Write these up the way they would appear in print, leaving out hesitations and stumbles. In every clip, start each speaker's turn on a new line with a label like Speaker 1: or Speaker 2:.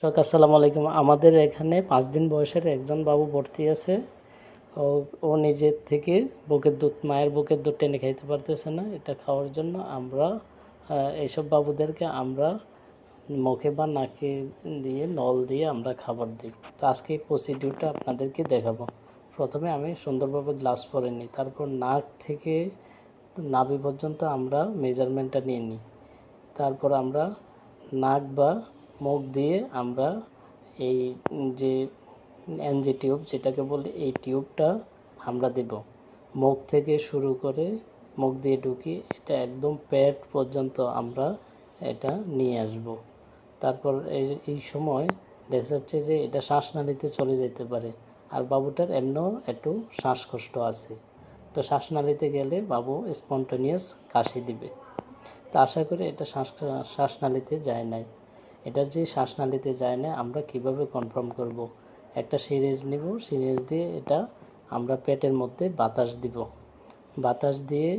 Speaker 1: আসসালামু আলাইকুম। আমাদের এখানে 5 দিন বয়সের একজন বাবু ভর্তি আছে। ও ও নিজের থেকে মায়ের বুকের দুধ টেনে খাইতে পারতেছে না। এটা খাওয়ার জন্য আমরা এইসব বাবুদেরকে আমরা মুখে বা নাকে দিয়ে নল দিয়ে আমরা খাবার দিই। তো আজকে এই প্রসিডিউরটা আপনাদেরকে দেখাবো। প্রথমে আমি সুন্দরভাবে গ্লাভস পরে নিই, তারপর নাক থেকে নাভি পর্যন্ত আমরা মেজারমেন্টটা নিয়ে নিই। তারপর আমরা নাক বা মুখ দিয়ে আমরা এই যে এনজি টিউব যেটাকে বলি, এই টিউবটা আমরা দেব। মুখ থেকে শুরু করে মুখ দিয়ে ঢুকি, এটা একদম পেট পর্যন্ত আমরা এটা নিয়ে আসব। তারপর এই সময় দেখা যাচ্ছে যে এটা শ্বাসনালীতে চলে যেতে পারে, আর বাবুটার এমনও একটু শ্বাসকষ্ট আছে। তো শ্বাসনালীতে গেলে বাবু স্পন্টানিয়াস কাশি দিবে। তো আশা করি এটা শ্বাসনালীতে যায় নাই। এটা যে শ্বাসনালীতে যায় না, আমরা কিভাবে কনফার্ম করব? একটা সিরিঞ্জ নিব, সিরিঞ্জ দিয়ে এটা আমরা পেটের মধ্যে বাতাস দিব। বাতাস দিয়ে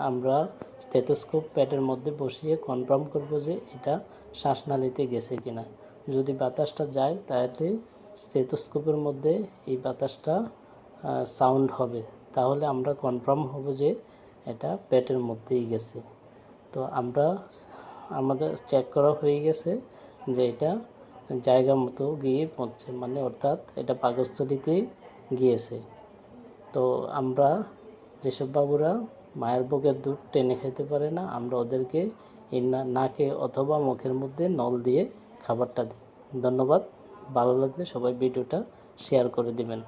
Speaker 1: আমরা স্টেথোস্কোপ পেটের মধ্যে বসিয়ে কনফার্ম করব যে এটা শ্বাসনালীতে গেছে কিনা। যদি বাতাসটা যায় তাহলে স্টেথোস্কোপের মধ্যে এই বাতাসটা সাউন্ড হবে, তাহলে আমরা কনফার্ম হব যে এটা পেটের মধ্যেই গেছে। তো আমাদের চেক করা হয়ে গেছে যে এটা জায়গা মতো গিয়ে পৌঁছে, মানে অর্থাৎ এটা পাকস্থলীতেই গিয়েছে। তো আমরা যেসব বাবুরা মায়ের বুকের দুধ টেনে খেতে পারে না, আমরা ওদেরকে এই নাকে অথবা মুখের মধ্যে নল দিয়ে খাবারটা দিই। ধন্যবাদ। ভালো লাগলে সবাই ভিডিওটা শেয়ার করে দিবেন।